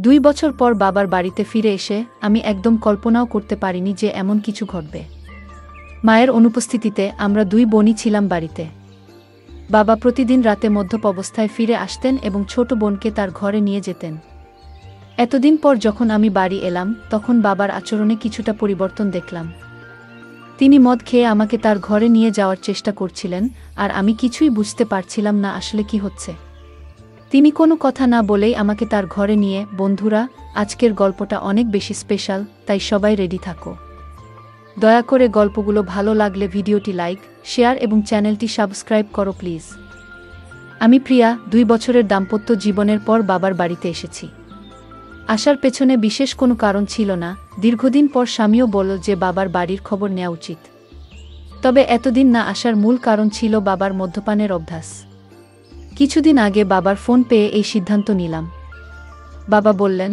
2 বছর পর বাবার বাড়িতে ফিরে এসে আমি একদম কল্পনাও করতে পারিনি যে এমন কিছু ঘটবে। মায়ের অনুপস্থিতিতে আমরা 2 বোনই ছিলাম বাড়িতে। বাবা প্রতিদিন রাতে মদ্যপ অবস্থায় ফিরে আসতেন এবং ছোট বোনকে তার ঘরে নিয়ে যেতেন। এতদিন পর যখন আমি বাড়ি এলাম তখন বাবার আচরণে কিছুটা পরিবর্তন দেখলাম। তিনি মদ খেয়ে আমাকে তার ঘরে নিয়ে যাওয়ার চেষ্টা করছিলেন, আর আমি কিছুই বুঝতে পারছিলাম না আসলে কি হচ্ছে। তিনি কোনো কথা না বলেই আমাকে তার ঘরে নিয়ে। বন্ধুরা, আজকের গল্পটা অনেক বেশি স্পেশাল, তাই সবাই রেডি থাকো। দয়া করে গল্পগুলো ভালো লাগলে ভিডিওটি লাইক, শেয়ার এবং চ্যানেলটি সাবস্ক্রাইব করো প্লিজ। আমি প্রিয়া, 2 বছরের দাম্পত্য জীবনের পর বাবার বাড়িতে এসেছি। আসার পেছনে বিশেষ কোনো কারণ ছিল না। দীর্ঘদিন পর স্বামীও বলল যে বাবার বাড়ির খবর নেওয়া উচিত। তবে এতদিন না আসার মূল কারণ ছিল বাবার মদ্যপানের অভ্যাস। কিছুদিন আগে বাবার ফোন পেয়ে এই সিদ্ধান্ত নিলাম। বাবা বললেন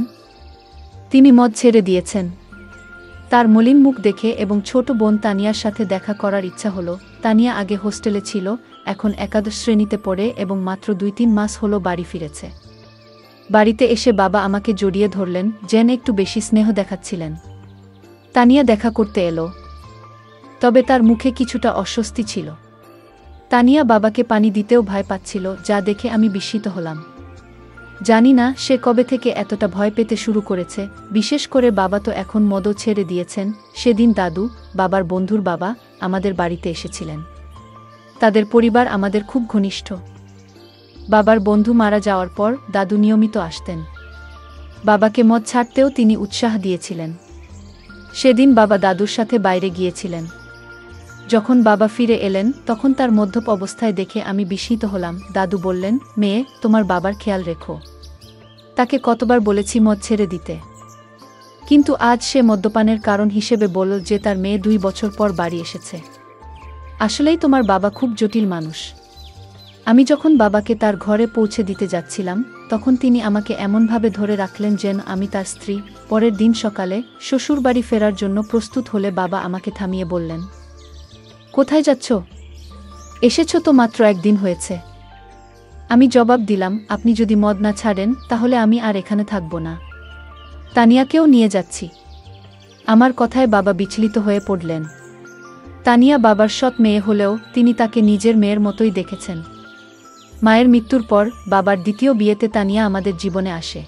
তিনি মদ ছেড়ে দিয়েছেন। তার মলিন মুখ দেখে এবং ছোট বোন তানিয়ার সাথে দেখা করার ইচ্ছা হলো। তানিয়া আগে হোস্টেলে ছিল, এখন একাদশ শ্রেণীতে পড়ে এবং মাত্র 2-3 মাস হলো বাড়ি ফিরেছে। বাড়িতে এসে বাবা আমাকে জড়িয়ে ধরলেন, যেন একটু বেশি স্নেহ দেখাচ্ছিলেন। তানিয়া দেখা করতে এলো, তবে তার মুখে কিছুটা অস্বস্তি ছিল। তানিয়া বাবাকে পানি দিতেও ভয় পাচ্ছিল, যা দেখে আমি বিস্মিত হলাম। জানি না সে কবে থেকে এতটা ভয় পেতে শুরু করেছে। বিশেষ করে বাবা তো এখন মদও ছেড়ে দিয়েছেন। সেদিন দাদু, বাবার বন্ধুর বাবা, আমাদের বাড়িতে এসেছিলেন। তাদের পরিবার আমাদের খুব ঘনিষ্ঠ। বাবার বন্ধু মারা যাওয়ার পর দাদু নিয়মিত আসতেন। বাবাকে মদ ছাড়তেও তিনি উৎসাহ দিয়েছিলেন। সেদিন বাবা দাদুর সাথে বাইরে গিয়েছিলেন। যখন বাবা ফিরে এলেন তখন তার মদ্যপ অবস্থায় দেখে আমি বিস্মিত হলাম। দাদু বললেন, মেয়ে, তোমার বাবার খেয়াল রেখো। তাকে কতবার বলেছি মদ ছেড়ে দিতে, কিন্তু আজ সে মদ্যপানের কারণ হিসেবে বলল যে তার মেয়ে 2 বছর পর বাড়ি এসেছে। আসলেই তোমার বাবা খুব জটিল মানুষ। আমি যখন বাবাকে তার ঘরে পৌঁছে দিতে যাচ্ছিলাম তখন তিনি আমাকে এমনভাবে ধরে রাখলেন যেন আমি তার স্ত্রী। পরের দিন সকালে শ্বশুরবাড়ি ফেরার জন্য প্রস্তুত হলে বাবা আমাকে থামিয়ে বললেন, কোথায় যাচ্ছ? এসেছ তো মাত্র 1 দিন হয়েছে। আমি জবাব দিলাম, আপনি যদি মদ না ছাড়েন তাহলে আমি আর এখানে থাকব না। তানিয়াকেও নিয়ে যাচ্ছি। আমার কথায় বাবা বিচলিত হয়ে পড়লেন। তানিয়া বাবার সৎ মেয়ে হলেও তিনি তাকে নিজের মেয়ের মতোই দেখেছেন। মায়ের মৃত্যুর পর বাবার দ্বিতীয় বিয়েতে তানিয়া আমাদের জীবনে আসে।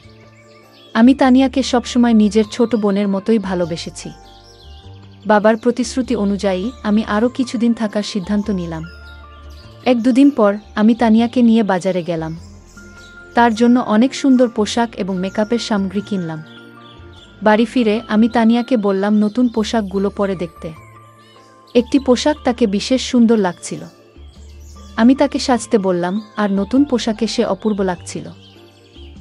আমি তানিয়াকে সবসময় নিজের ছোট বোনের মতোই ভালোবেসেছি। বাবার প্রতিশ্রুতি অনুযায়ী আমি আরও কিছুদিন থাকার সিদ্ধান্ত নিলাম। 1-2 দিন পর আমি তানিয়াকে নিয়ে বাজারে গেলাম। তার জন্য অনেক সুন্দর পোশাক এবং মেকআপের সামগ্রী কিনলাম। বাড়ি ফিরে আমি তানিয়াকে বললাম নতুন পোশাকগুলো পরে দেখতে। একটি পোশাক তাকে বিশেষ সুন্দর লাগছিল। আমি তাকে সাজতে বললাম, আর নতুন পোশাকে সে অপূর্ব লাগছিল।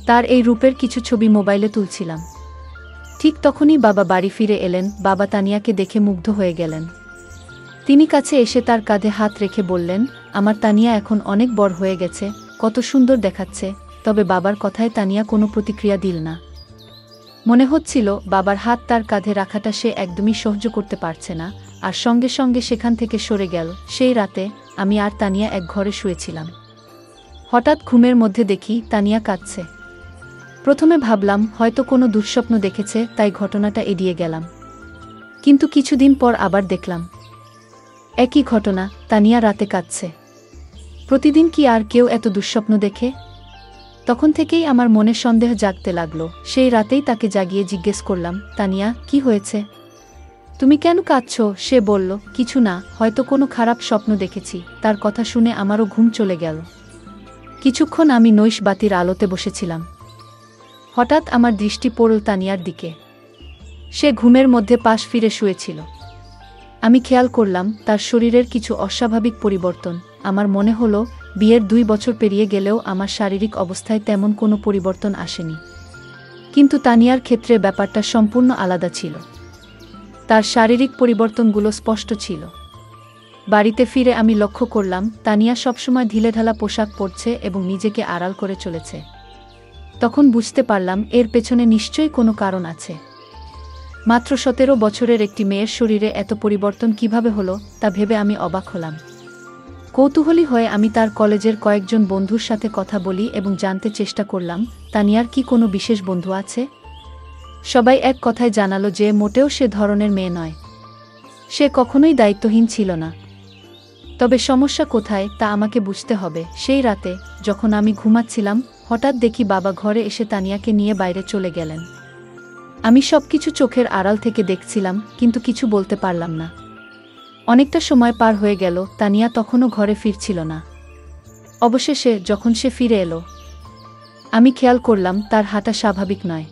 তার এই রূপের কিছু ছবি মোবাইলে তুলছিলাম। ঠিক তখনই বাবা বাড়ি ফিরে এলেন। বাবা তানিয়াকে দেখে মুগ্ধ হয়ে গেলেন। তিনি কাছে এসে তার কাঁধে হাত রেখে বললেন, আমার তানিয়া এখন অনেক বড় হয়ে গেছে, কত সুন্দর দেখাচ্ছে। তবে বাবার কথায় তানিয়া কোনো প্রতিক্রিয়া দিল না। মনে হচ্ছিল বাবার হাত তার কাঁধে রাখাটা সে একদমই সহ্য করতে পারছে না, আর সঙ্গে সঙ্গে সেখান থেকে সরে গেল। সেই রাতে আমি আর তানিয়া এক ঘরে শুয়েছিলাম। হঠাৎ ঘুমের মধ্যে দেখি তানিয়া কাঁদছে। প্রথমে ভাবলাম হয়তো কোনো দুঃস্বপ্ন দেখেছে, তাই ঘটনাটা এড়িয়ে গেলাম। কিন্তু কিছুদিন পর আবার দেখলাম একই ঘটনা, তানিয়া রাতে কাঁদছে। প্রতিদিন কি আর কেউ এত দুঃস্বপ্ন দেখে? তখন থেকেই আমার মনে সন্দেহ জাগতে লাগলো। সেই রাতেই তাকে জাগিয়ে জিজ্ঞেস করলাম, তানিয়া, কি হয়েছে? তুমি কেন কাঁদছো? সে বলল, কিছু না, হয়তো কোনো খারাপ স্বপ্ন দেখেছি। তার কথা শুনে আমারও ঘুম চলে গেল। কিছুক্ষণ আমি নৈশ বাতির আলোতে বসেছিলাম। হঠাৎ আমার দৃষ্টি পড়ল তানিয়ার দিকে। সে ঘুমের মধ্যে পাশ ফিরে শুয়েছিল। আমি খেয়াল করলাম তার শরীরের কিছু অস্বাভাবিক পরিবর্তন। আমার মনে হলো বিয়ের 2 বছর পেরিয়ে গেলেও আমার শারীরিক অবস্থায় তেমন কোনো পরিবর্তন আসেনি। কিন্তু তানিয়ার ক্ষেত্রে ব্যাপারটা সম্পূর্ণ আলাদা ছিল। তার শারীরিক পরিবর্তনগুলো স্পষ্ট ছিল। বাড়িতে ফিরে আমি লক্ষ্য করলাম তানিয়া সবসময় ঢিলেঢালা পোশাক পরছে এবং নিজেকে আড়াল করে চলেছে। তখন বুঝতে পারলাম এর পেছনে নিশ্চয়ই কোনো কারণ আছে। মাত্র 17 বছরের একটি মেয়ের শরীরে এত পরিবর্তন কিভাবে হলো তা ভেবে আমি অবাক হলাম। কৌতূহলী হয়ে আমি তার কলেজের কয়েকজন বন্ধুর সাথে কথা বলি এবং জানতে চেষ্টা করলাম তানিয়ার কি কোনো বিশেষ বন্ধু আছে। সবাই এক কথায় জানালো যে মোটেও সে ধরনের মেয়ে নয়। সে কখনোই দায়িত্বহীন ছিল না। তবে সমস্যা কোথায় তা আমাকে বুঝতে হবে। সেই রাতে যখন আমি ঘুমাচ্ছিলাম, হঠাৎ দেখি বাবা ঘরে এসে তানিয়াকে নিয়ে বাইরে চলে গেলেন। আমি সবকিছু চোখের আড়াল থেকে দেখছিলাম, কিন্তু কিছু বলতে পারলাম না। অনেকটা সময় পার হয়ে গেল, তানিয়া তখনও ঘরে ফিরছিল না। অবশেষে যখন সে ফিরে এলো, আমি খেয়াল করলাম তার হাঁটা স্বাভাবিক নয়।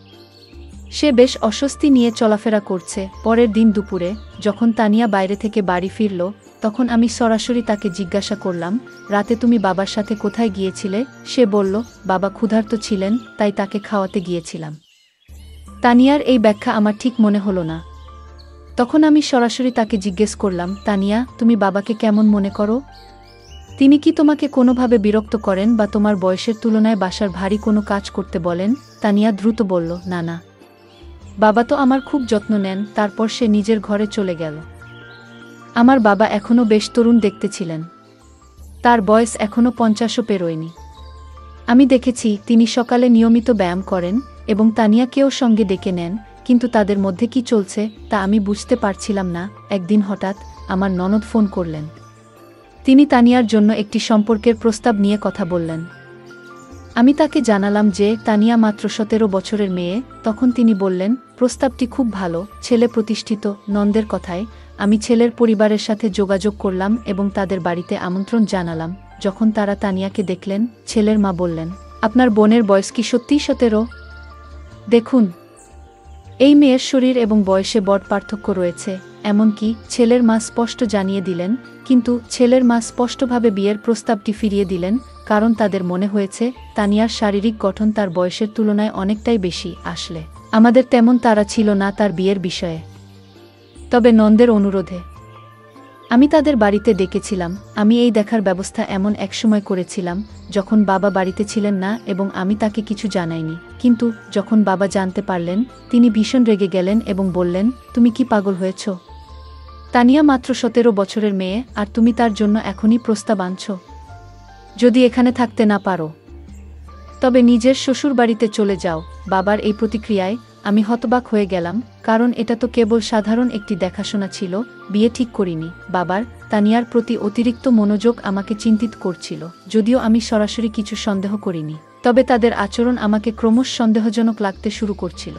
সে বেশ অস্বস্তি নিয়ে চলাফেরা করছে। পরের দিন দুপুরে যখন তানিয়া বাইরে থেকে বাড়ি ফিরল, তখন আমি সরাসরি তাকে জিজ্ঞাসা করলাম, রাতে তুমি বাবার সাথে কোথায় গিয়েছিলে? সে বলল, বাবা ক্ষুধার্ত ছিলেন, তাই তাকে খাওয়াতে গিয়েছিলাম। তানিয়ার এই ব্যাখ্যা আমার ঠিক মনে হলো না। তখন আমি সরাসরি তাকে জিজ্ঞেস করলাম, তানিয়া, তুমি বাবাকে কেমন মনে করো? তিনি কি তোমাকে কোনোভাবে বিরক্ত করেন বা তোমার বয়সের তুলনায় বাসার ভারী কোনো কাজ করতে বলেন? তানিয়া দ্রুত বলল, না না, বাবা তো আমার খুব যত্ন নেন। তারপর সে নিজের ঘরে চলে গেল। আমার বাবা এখনও বেশ তরুণ দেখতে ছিলেন। তার বয়স এখনও 50ও পেরোয়নি। আমি দেখেছি তিনি সকালে নিয়মিত ব্যায়াম করেন এবং তানিয়াকেও সঙ্গে ডেকে নেন, কিন্তু তাদের মধ্যে কি চলছে তা আমি বুঝতে পারছিলাম না। একদিন হঠাৎ আমার ননদ ফোন করলেন। তিনি তানিয়ার জন্য একটি সম্পর্কের প্রস্তাব নিয়ে কথা বললেন। আমি তাকে জানালাম যে তানিয়া মাত্র 17 বছরের মেয়ে। তখন তিনি বললেন, প্রস্তাবটি খুব ভালো, ছেলে প্রতিষ্ঠিত। নন্দের কথায় আমি ছেলের পরিবারের সাথে যোগাযোগ করলাম এবং তাদের বাড়িতে আমন্ত্রণ জানালাম। যখন তারা তানিয়াকে দেখলেন, ছেলের মা বললেন, আপনার বোনের বয়স কি সত্যিই 17? দেখুন, এই মেয়ের শরীর এবং বয়সে বড় পার্থক্য রয়েছে। এমনকি ছেলের মা স্পষ্ট জানিয়ে দিলেন, কিন্তু ছেলের মা স্পষ্টভাবে বিয়ের প্রস্তাবটি ফিরিয়ে দিলেন, কারণ তাদের মনে হয়েছে তানিয়ার শারীরিক গঠন তার বয়সের তুলনায় অনেকটাই বেশি। আসলে আমাদের তেমন তাড়া ছিল না তার বিয়ের বিষয়ে। তবে নন্দের অনুরোধে আমি তাদের বাড়িতে ডেকেছিলাম। আমি এই দেখার ব্যবস্থা এমন এক সময় করেছিলাম যখন বাবা বাড়িতে ছিলেন না এবং আমি তাকে কিছু জানাইনি। কিন্তু যখন বাবা জানতে পারলেন, তিনি ভীষণ রেগে গেলেন এবং বললেন, তুমি কি পাগল হয়েছ? তানিয়া মাত্র 17 বছরের মেয়ে, আর তুমি তার জন্য এখনই প্রস্তাব আনছ? যদি এখানে থাকতে না পারো, তবে নিজের শ্বশুর বাড়িতে চলে যাও। বাবার এই প্রতিক্রিয়ায় আমি হতবাক হয়ে গেলাম, কারণ এটা তো কেবল সাধারণ একটি দেখাশোনা ছিল। বিয়ে ঠিক করিনি। বাবার তানিয়ার প্রতি অতিরিক্ত মনোযোগ আমাকে চিন্তিত করছিল। যদিও আমি সরাসরি কিছু সন্দেহ করিনি, তবে তাদের আচরণ আমাকে ক্রমশ সন্দেহজনক লাগতে শুরু করছিল।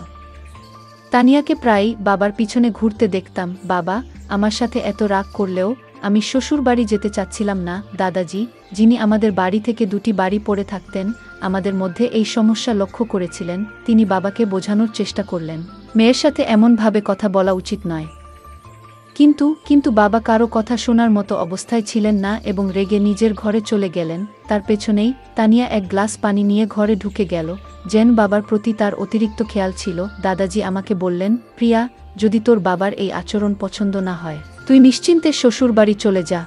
তানিয়াকে প্রায়ই বাবার পিছনে ঘুরতে দেখতাম। বাবা আমার সাথে এত রাগ করলেও আমি শ্বশুর বাড়ি যেতে চাচ্ছিলাম না। দাদাজি, যিনি আমাদের বাড়ি থেকে 2টি বাড়ি পড়ে থাকতেন, আমাদের মধ্যে এই সমস্যা লক্ষ্য করেছিলেন। তিনি বাবাকে বোঝানোর চেষ্টা করলেন, মেয়ের সাথে এমনভাবে কথা বলা উচিত নয়। কিন্তু বাবা কারো কথা শোনার মতো অবস্থায় ছিলেন না এবং রেগে নিজের ঘরে চলে গেলেন। তার পেছনেই তানিয়া এক গ্লাস পানি নিয়ে ঘরে ঢুকে গেল, যেন বাবার প্রতি তার অতিরিক্ত খেয়াল ছিল। দাদাজি আমাকে বললেন, প্রিয়া, যদি তোর বাবার এই আচরণ পছন্দ না হয়, তুই নিশ্চিন্তে শ্বশুর বাড়ি চলে যা।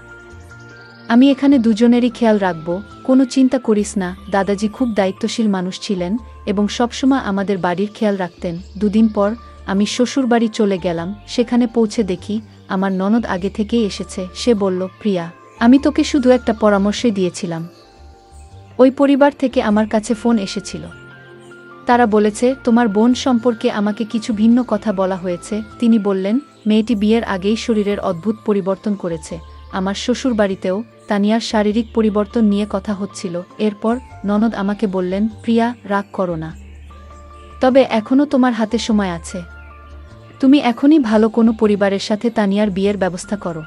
আমি এখানে দুজনেরই খেয়াল রাখব, কোনো চিন্তা করিস না। দাদাজি খুব দায়িত্বশীল মানুষ ছিলেন এবং সবসময় আমাদের বাড়ির খেয়াল রাখতেন। 2 দিন পর আমি শ্বশুর বাড়ি চলে গেলাম। সেখানে পৌঁছে দেখি আমার ননদ আগে থেকেই এসেছে। সে বলল, প্রিয়া, আমি তোকে শুধু একটা পরামর্শই দিয়েছিলাম। ওই পরিবার থেকে আমার কাছে ফোন এসেছিল। তারা বলেছে তোমার বোন সম্পর্কে আমাকে কিছু ভিন্ন কথা বলা হয়েছে। তিনি বললেন, মেয়েটি বিয়ের আগেই শরীরের অদ্ভুত পরিবর্তন করেছে। আমার শ্বশুর বাড়িতেও তানিয়ার শারীরিক পরিবর্তন নিয়ে কথা হচ্ছিল। এরপর ননদ আমাকে বললেন, প্রিয়া, রাগ করো না, তবে এখনও তোমার হাতে সময় আছে। তুমি এখনই ভালো কোনো পরিবারের সাথে তানিয়ার বিয়ের ব্যবস্থা করো,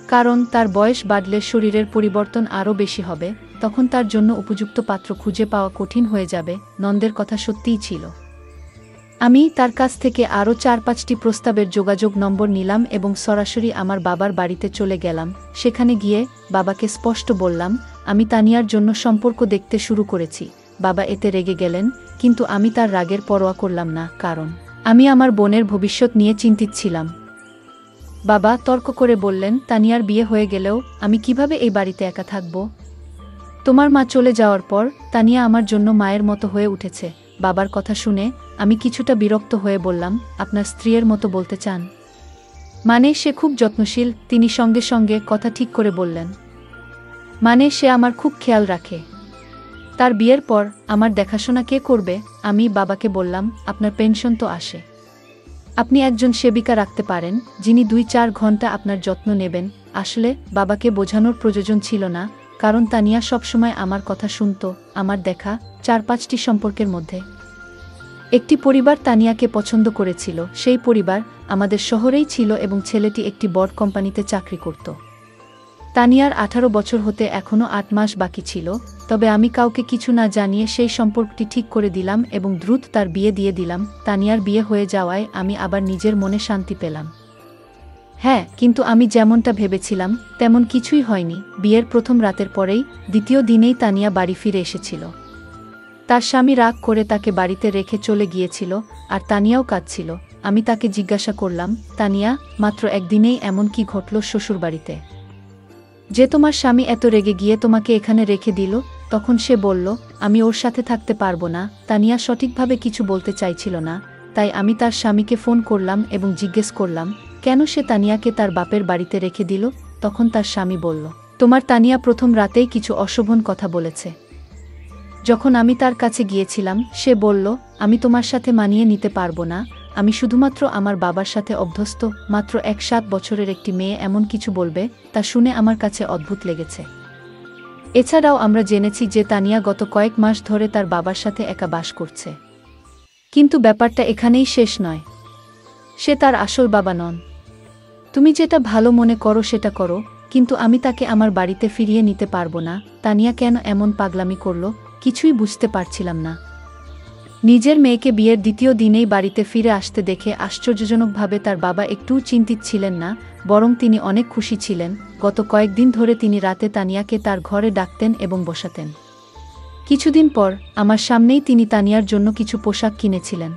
কারণ তার বয়স বাড়লে শরীরের পরিবর্তন আরও বেশি হবে। তখন তার জন্য উপযুক্ত পাত্র খুঁজে পাওয়া কঠিন হয়ে যাবে। নন্দের কথা সত্যিই ছিল। আমি তার কাছ থেকে আরও 4-5টি প্রস্তাবের যোগাযোগ নম্বর নিলাম এবং সরাসরি আমার বাবার বাড়িতে চলে গেলাম। সেখানে গিয়ে বাবাকে স্পষ্ট বললাম, আমি তানিয়ার জন্য সম্পর্ক দেখতে শুরু করেছি। বাবা এতে রেগে গেলেন, কিন্তু আমি তার রাগের পরোয়া করলাম না, কারণ আমি আমার বোনের ভবিষ্যৎ নিয়ে চিন্তিত ছিলাম। বাবা তর্ক করে বললেন, তানিয়ার বিয়ে হয়ে গেলেও আমি কিভাবে এই বাড়িতে একা থাকব? তোমার মা চলে যাওয়ার পর তানিয়া আমার জন্য মায়ের মতো হয়ে উঠেছে। বাবার কথা শুনে আমি কিছুটা বিরক্ত হয়ে বললাম, আপনার স্ত্রীর মতো বলতে চান? মানে সে খুব যত্নশীল। তিনি সঙ্গে সঙ্গে কথা ঠিক করে বললেন, মানে সে আমার খুব খেয়াল রাখে। তার বিয়ের পর আমার দেখাশোনা কে করবে? আমি বাবাকে বললাম, আপনার পেনশন তো আসে, আপনি একজন সেবিকা রাখতে পারেন যিনি 2-4 ঘন্টা আপনার যত্ন নেবেন। আসলে বাবাকে বোঝানোর প্রয়োজন ছিল না, কারণ তানিয়া সবসময় আমার কথা শুনত। আমার দেখা 4-5টি সম্পর্কের মধ্যে একটি পরিবার তানিয়াকে পছন্দ করেছিল। সেই পরিবার আমাদের শহরেই ছিল এবং ছেলেটি একটি বড় কোম্পানিতে চাকরি করত। তানিয়ার 18 বছর হতে এখনও 8 মাস বাকি ছিল, তবে আমি কাউকে কিছু না জানিয়ে সেই সম্পর্কটি ঠিক করে দিলাম এবং দ্রুত তার বিয়ে দিয়ে দিলাম। তানিয়ার বিয়ে হয়ে যাওয়ায় আমি আবার নিজের মনে শান্তি পেলাম। হ্যাঁ, কিন্তু আমি যেমনটা ভেবেছিলাম তেমন কিছুই হয়নি। বিয়ের প্রথম রাতের পরেই দ্বিতীয় দিনেই তানিয়া বাড়ি ফিরে এসেছিল। তার স্বামী রাগ করে তাকে বাড়িতে রেখে চলে গিয়েছিল, আর তানিয়াও কাঁদছিল। আমি তাকে জিজ্ঞাসা করলাম, তানিয়া, মাত্র একদিনেই এমন কি ঘটল শ্বশুরবাড়িতে যে তোমার স্বামী এত রেগে গিয়ে তোমাকে এখানে রেখে দিল? তখন সে বলল, আমি ওর সাথে থাকতে পারবো না। তানিয়া সঠিকভাবে কিছু বলতে চাইছিল না, তাই আমি তার স্বামীকে ফোন করলাম এবং জিজ্ঞেস করলাম কেন সে তানিয়াকে তার বাপের বাড়িতে রেখে দিল। তখন তার স্বামী বলল, তোমার তানিয়া প্রথম রাতেই কিছু অশোভন কথা বলেছে। যখন আমি তার কাছে গিয়েছিলাম সে বলল, আমি তোমার সাথে মানিয়ে নিতে পারবো না, আমি শুধুমাত্র আমার বাবার সাথে অভ্যস্ত। মাত্র 7 বছরের একটি মেয়ে এমন কিছু বলবে, তা শুনে আমার কাছে অদ্ভুত লেগেছে। এছাড়াও আমরা জেনেছি যে তানিয়া গত কয়েক মাস ধরে তার বাবার সাথে একা বাস করছে। কিন্তু ব্যাপারটা এখানেই শেষ নয়, সে তার আসল বাবা নন। তুমি যেটা ভালো মনে করো সেটা করো, কিন্তু আমি তাকে আমার বাড়িতে ফিরিয়ে নিতে পারবো না। তানিয়া কেন এমন পাগলামি করল কিছুই বুঝতে পারছিলাম না। নিজের মেয়েকে বিয়ের দ্বিতীয় দিনেই বাড়িতে ফিরে আসতে দেখে আশ্চর্যজনকভাবে তার বাবা একটুও চিন্তিত ছিলেন না, বরং তিনি অনেক খুশি ছিলেন। গত কয়েকদিন ধরে তিনি রাতে তানিয়াকে তার ঘরে ডাকতেন এবং বসাতেন। কিছুদিন পর আমার সামনেই তিনি তানিয়ার জন্য কিছু পোশাক কিনেছিলেন,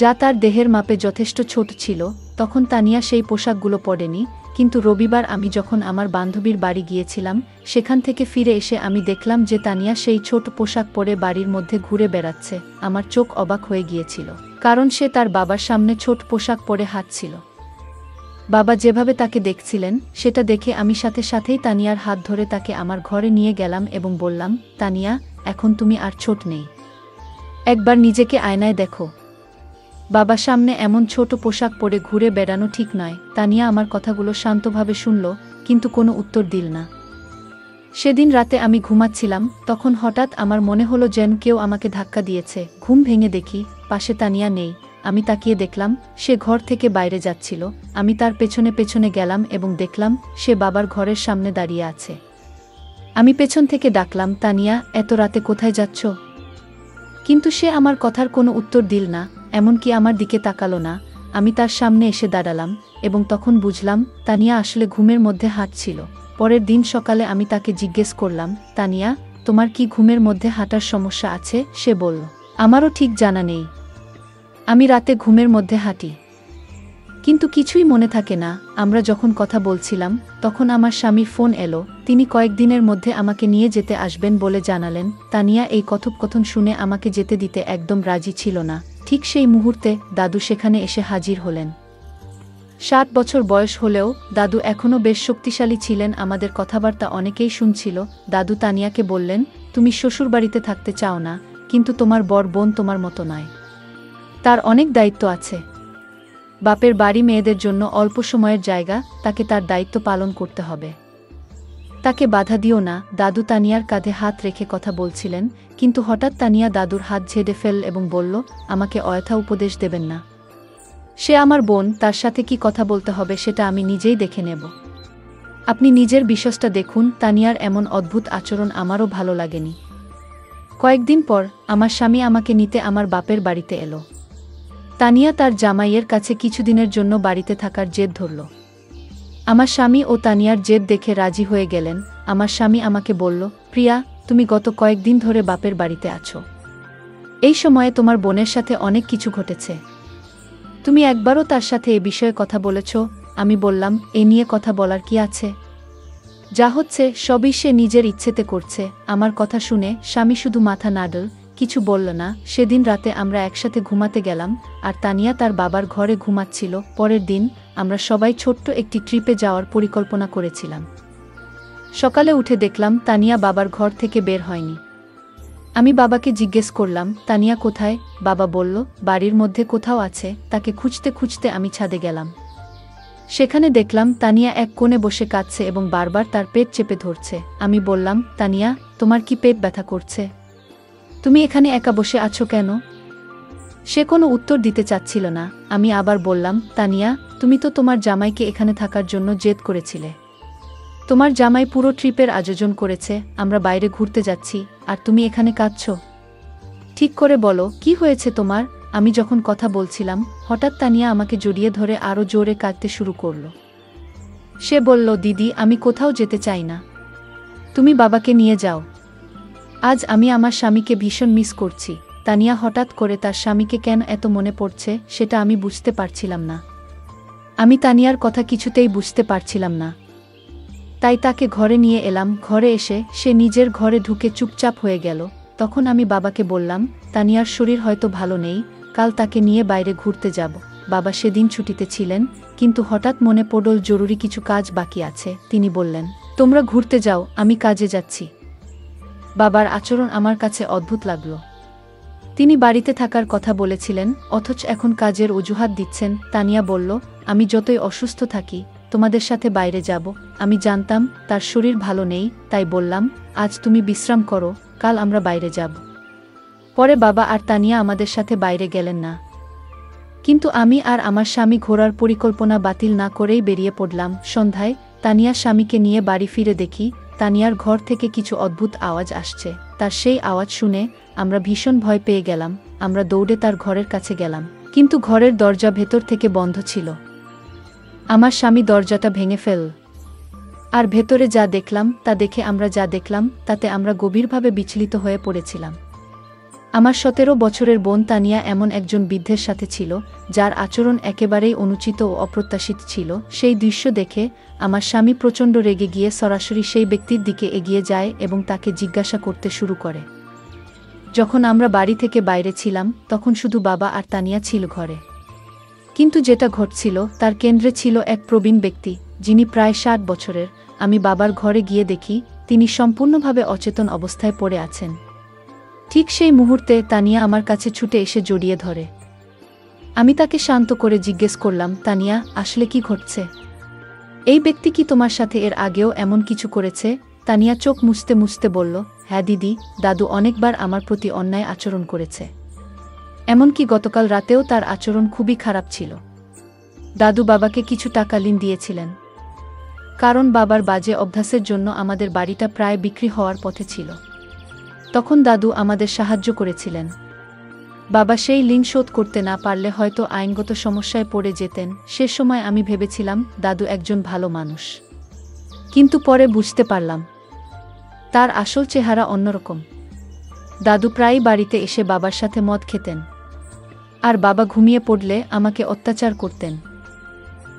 যা তার দেহের মাপে যথেষ্ট ছোট ছিল। তখন তানিয়া সেই পোশাকগুলো পরেনি, কিন্তু রবিবার আমি যখন আমার বান্ধবীর বাড়ি গিয়েছিলাম সেখান থেকে ফিরে এসে আমি দেখলাম যে তানিয়া সেই ছোট পোশাক পরে বাড়ির মধ্যে ঘুরে বেড়াচ্ছে। আমার চোখ অবাক হয়ে গিয়েছিল, কারণ সে তার বাবার সামনে ছোট পোশাক পরে হাঁটছিল। বাবা যেভাবে তাকে দেখছিলেন সেটা দেখে আমি সাথে সাথেই তানিয়ার হাত ধরে তাকে আমার ঘরে নিয়ে গেলাম এবং বললাম, তানিয়া, এখন তুমি আর ছোট নেই, একবার নিজেকে আয়নায় দেখো। বাবার সামনে এমন ছোট পোশাক পরে ঘুরে বেড়ানো ঠিক নয়। তানিয়া আমার কথাগুলো শান্তভাবে শুনল, কিন্তু কোনো উত্তর দিল না। সেদিন রাতে আমি ঘুমাচ্ছিলাম, তখন হঠাৎ আমার মনে হলো যেন কেউ আমাকে ধাক্কা দিয়েছে। ঘুম ভেঙে দেখি পাশে তানিয়া নেই। আমি তাকিয়ে দেখলাম সে ঘর থেকে বাইরে যাচ্ছিল। আমি তার পেছনে পেছনে গেলাম এবং দেখলাম সে বাবার ঘরের সামনে দাঁড়িয়ে আছে। আমি পেছন থেকে ডাকলাম, তানিয়া, এত রাতে কোথায় যাচ্ছ? কিন্তু সে আমার কথার কোনো উত্তর দিল না, এমনকি আমার দিকে তাকালো না। আমি তার সামনে এসে দাঁড়ালাম এবং তখন বুঝলাম তানিয়া আসলে ঘুমের মধ্যে হাঁটছিল। পরের দিন সকালে আমি তাকে জিজ্ঞেস করলাম, তানিয়া, তোমার কি ঘুমের মধ্যে হাঁটার সমস্যা আছে? সে বলল, আমারও ঠিক জানা নেই, আমি রাতে ঘুমের মধ্যে হাঁটি, কিন্তু কিছুই মনে থাকে না। আমরা যখন কথা বলছিলাম তখন আমার স্বামীর ফোন এলো। তিনি কয়েকদিনের মধ্যে আমাকে নিয়ে যেতে আসবেন বলে জানালেন। তানিয়া এই কথোপকথন শুনে আমাকে যেতে দিতে একদম রাজি ছিল না। ঠিক সেই মুহূর্তে দাদু সেখানে এসে হাজির হলেন। 7 বছর বয়স হলেও দাদু এখনও বেশ শক্তিশালী ছিলেন। আমাদের কথাবার্তা অনেকেই শুনছিল। দাদু তানিয়াকে বললেন, তুমি শ্বশুরবাড়িতে থাকতে চাও না, কিন্তু তোমার বড় বোন তোমার মতো নয়, তার অনেক দায়িত্ব আছে। বাপের বাড়ি মেয়েদের জন্য অল্প সময়ের জায়গা, তাকে তার দায়িত্ব পালন করতে হবে, তাকে বাধা দিও না। দাদু তানিয়ার কাঁধে হাত রেখে কথা বলছিলেন, কিন্তু হঠাৎ তানিয়া দাদুর হাত ঝেড়ে ফেল এবং বলল, আমাকে অযথা উপদেশ দেবেন না, সে আমার বোন, তার সাথে কি কথা বলতে হবে সেটা আমি নিজেই দেখে নেব। আপনি নিজের বিশ্বাসটা দেখুন। তানিয়ার এমন অদ্ভুত আচরণ আমারও ভালো লাগেনি। কয়েকদিন পর আমার স্বামী আমাকে নিতে আমার বাপের বাড়িতে এলো। তানিয়া তার জামাইয়ের কাছে কিছুদিনের জন্য বাড়িতে থাকার জেদ ধরল। আমার স্বামী ও তানিয়ার জেদ দেখে রাজি হয়ে গেলেন। আমার স্বামী আমাকে বলল, প্রিয়া, তুমি গত কয়েকদিন ধরে বাপের বাড়িতে আছো। এই সময়ে তোমার বোনের সাথে অনেক কিছু ঘটেছে। তুমি একবারও তার সাথে এ বিষয়ে কথা বলেছ? আমি বললাম, এ নিয়ে কথা বলার কি আছে? যা হচ্ছে সবই সে নিজের ইচ্ছেতে করছে। আমার কথা শুনে স্বামী শুধু মাথা নাড়ল, কিছু বলল না। সেদিন রাতে আমরা একসাথে ঘুমাতে গেলাম, আর তানিয়া তার বাবার ঘরে ঘুমাচ্ছিল। পরের দিন আমরা সবাই ছোট্ট একটি ট্রিপে যাওয়ার পরিকল্পনা করেছিলাম। সকালে উঠে দেখলাম তানিয়া বাবার ঘর থেকে বের হয়নি। আমি বাবাকে জিজ্ঞেস করলাম, তানিয়া কোথায়? বাবা বলল, বাড়ির মধ্যে কোথাও আছে। তাকে খুঁজতে খুঁজতে আমি ছাদে গেলাম। সেখানে দেখলাম তানিয়া এক কোণে বসে কাঁদছে এবং বারবার তার পেট চেপে ধরছে। আমি বললাম, তানিয়া, তোমার কি পেট ব্যথা করছে? তুমি এখানে একা বসে আছো কেন? সে কোনো উত্তর দিতে চাচ্ছিল না। আমি আবার বললাম, তানিয়া, তুমি তো তোমার জামাইকে এখানে থাকার জন্য জেদ করেছিলে। তোমার জামাই পুরো ট্রিপের আয়োজন করেছে, আমরা বাইরে ঘুরতে যাচ্ছি, আর তুমি এখানে কাঁদছো। ঠিক করে বলো, কি হয়েছে তোমার? আমি যখন কথা বলছিলাম, হঠাৎ তানিয়া আমাকে জড়িয়ে ধরে আরও জোরে কাঁদতে শুরু করল। সে বলল, দিদি, আমি কোথাও যেতে চাই না। তুমি বাবাকে নিয়ে যাও। আজ আমি আমার স্বামীকে ভীষণ মিস করছি। তানিয়া হঠাৎ করে তার স্বামীকে কেন এত মনে পড়ছে সেটা আমি বুঝতে পারছিলাম না। আমি তানিয়ার কথা কিছুতেই বুঝতে পারছিলাম না। তাই তাকে ঘরে নিয়ে এলাম। ঘরে এসে সে নিজের ঘরে ঢুকে চুপচাপ হয়ে গেল। তখন আমি বাবাকে বললাম, তানিয়ার শরীর হয়তো ভালো নেই, কাল তাকে নিয়ে বাইরে ঘুরতে যাব। বাবা সেদিন ছুটিতে ছিলেন, কিন্তু হঠাৎ মনে পড়ল জরুরি কিছু কাজ বাকি আছে। তিনি বললেন, তোমরা ঘুরতে যাও, আমি কাজে যাচ্ছি। বাবার আচরণ আমার কাছে অদ্ভুত লাগল। তিনি বাড়িতে থাকার কথা বলেছিলেন, অথচ এখন কাজের অজুহাত দিচ্ছেন। তানিয়া বলল, আমি যতই অসুস্থ থাকি, তোমাদের সাথে বাইরে যাব। আমি জানতাম তার শরীর ভালো নেই, তাই বললাম, আজ তুমি বিশ্রাম করো, কাল আমরা বাইরে যাব। পরে বাবা আর তানিয়া আমাদের সাথে বাইরে গেলেন না। কিন্তু আমি আর আমার স্বামী ঘোরার পরিকল্পনা বাতিল না করেই বেরিয়ে পড়লাম। সন্ধ্যায় তানিয়ার স্বামীকে নিয়ে বাড়ি ফিরে দেখি তানিয়ার ঘর থেকে কিছু অদ্ভুত আওয়াজ আসছে। তার সেই আওয়াজ শুনে আমরা ভীষণ ভয় পেয়ে গেলাম। আমরা দৌড়ে তার ঘরের কাছে গেলাম, কিন্তু ঘরের দরজা ভেতর থেকে বন্ধ ছিল। আমার স্বামী দরজাটা ভেঙে ফেলল, আর ভেতরে যা দেখলাম তা দেখে আমরা যা দেখলাম তাতে আমরা গভীরভাবে বিচলিত হয়ে পড়েছিলাম। আমার 17 বছরের বোন তানিয়া এমন একজন বৃদ্ধের সাথে ছিল, যার আচরণ একেবারেই অনুচিত ও অপ্রত্যাশিত ছিল। সেই দৃশ্য দেখে আমার স্বামী প্রচণ্ড রেগে গিয়ে সরাসরি সেই ব্যক্তির দিকে এগিয়ে যায় এবং তাকে জিজ্ঞাসা করতে শুরু করে। যখন আমরা বাড়ি থেকে বাইরে ছিলাম, তখন শুধু বাবা আর তানিয়া ছিল ঘরে। কিন্তু যেটা ঘটছিল তার কেন্দ্রে ছিল এক প্রবীণ ব্যক্তি, যিনি প্রায় 60 বছরের। আমি বাবার ঘরে গিয়ে দেখি তিনি সম্পূর্ণভাবে অচেতন অবস্থায় পড়ে আছেন। ঠিক সেই মুহূর্তে তানিয়া আমার কাছে ছুটে এসে জড়িয়ে ধরে। আমি তাকে শান্ত করে জিজ্ঞেস করলাম, তানিয়া, আসলে কি ঘটছে? এই ব্যক্তি কি তোমার সাথে এর আগেও এমন কিছু করেছে? তানিয়া চোখ মুছতে মুছতে বলল, হ্যাঁ দিদি, দাদু অনেকবার আমার প্রতি অন্যায় আচরণ করেছে। এমনকি গতকাল রাতেও তার আচরণ খুবই খারাপ ছিল। দাদু বাবাকে কিছু টাকা ঋণ দিয়েছিলেন, কারণ বাবার বাজে অভ্যাসের জন্য আমাদের বাড়িটা প্রায় বিক্রি হওয়ার পথে ছিল। তখন দাদু আমাদের সাহায্য করেছিলেন। বাবা সেই ঋণ শোধ করতে না পারলে হয়তো আইনগত সমস্যায় পড়ে যেতেন। সে সময় আমি ভেবেছিলাম দাদু একজন ভালো মানুষ, কিন্তু পরে বুঝতে পারলাম তার আসল চেহারা অন্যরকম। দাদু প্রায়ই বাড়িতে এসে বাবার সাথে মদ খেতেন, আর বাবা ঘুমিয়ে পড়লে আমাকে অত্যাচার করতেন।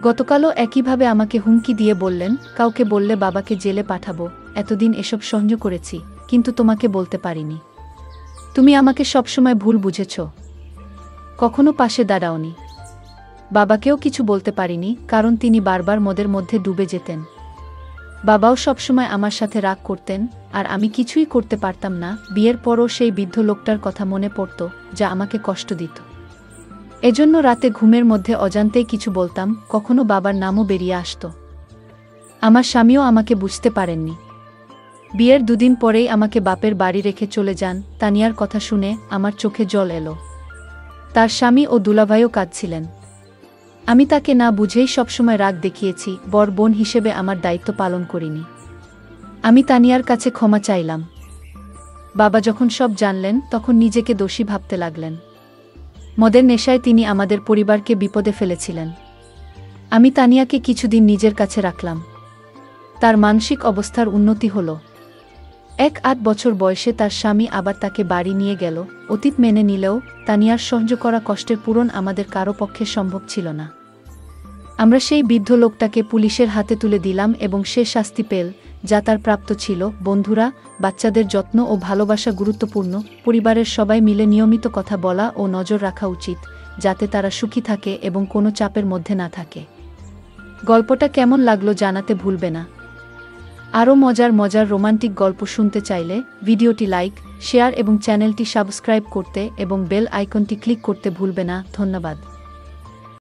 গতকালও একইভাবে আমাকে হুমকি দিয়ে বললেন, কাউকে বললে বাবাকে জেলে পাঠাবো। এতদিন এসব সহ্য করেছি, কিন্তু তোমাকে বলতে পারিনি। তুমি আমাকে সবসময় ভুল বুঝেছ, কখনো পাশে দাঁড়াওনি। বাবাকেও কিছু বলতে পারিনি, কারণ তিনি বারবার মদের মধ্যে ডুবে যেতেন। বাবাও সবসময় আমার সাথে রাগ করতেন, আর আমি কিছুই করতে পারতাম না। বিয়ের পরও সেই বৃদ্ধ লোকটার কথা মনে পড়ত, যা আমাকে কষ্ট দিত। এজন্য রাতে ঘুমের মধ্যে অজান্তেই কিছু বলতাম, কখনো বাবার নামও বেরিয়ে আসত। আমার স্বামীও আমাকে বুঝতে পারেননি। বিয়ের দুদিন পরেই আমাকে বাপের বাড়ি রেখে চলে যান। তানিয়ার কথা শুনে আমার চোখে জল এলো। তার স্বামী ও দুলাভাইও কাঁদছিলেন। আমি তাকে না বুঝেই সবসময় রাগ দেখিয়েছি, বড় বোন হিসেবে আমার দায়িত্ব পালন করিনি। আমি তানিয়ার কাছে ক্ষমা চাইলাম। বাবা যখন সব জানলেন, তখন নিজেকে দোষী ভাবতে লাগলেন। মদের নেশায় তিনি আমাদের পরিবারকে বিপদে ফেলেছিলেন। আমি তানিয়াকে কিছুদিন নিজের কাছে রাখলাম। তার মানসিক অবস্থার উন্নতি হলো। 1-8 বছর বয়সে তার স্বামী আবার তাকে বাড়ি নিয়ে গেল। অতীত মেনে নিলেও তানিয়ার সহ্য করা কষ্টের পূরণ আমাদের কারো পক্ষে সম্ভব ছিল না। আমরা সেই বৃদ্ধ লোকটাকে পুলিশের হাতে তুলে দিলাম এবং সে শাস্তি পেল, যা তার প্রাপ্ত ছিল। বন্ধুরা, বাচ্চাদের যত্ন ও ভালোবাসা গুরুত্বপূর্ণ। পরিবারের সবাই মিলে নিয়মিত কথা বলা ও নজর রাখা উচিত, যাতে তারা সুখী থাকে এবং কোনো চাপের মধ্যে না থাকে। গল্পটা কেমন লাগলো জানাতে ভুলবে না। আরও মজার মজার রোমান্টিক গল্প শুনতে চাইলে ভিডিওটি লাইক, শেয়ার এবং চ্যানেলটি সাবস্ক্রাইব করতে এবং বেল আইকনটি ক্লিক করতে ভুলবে না। ধন্যবাদ।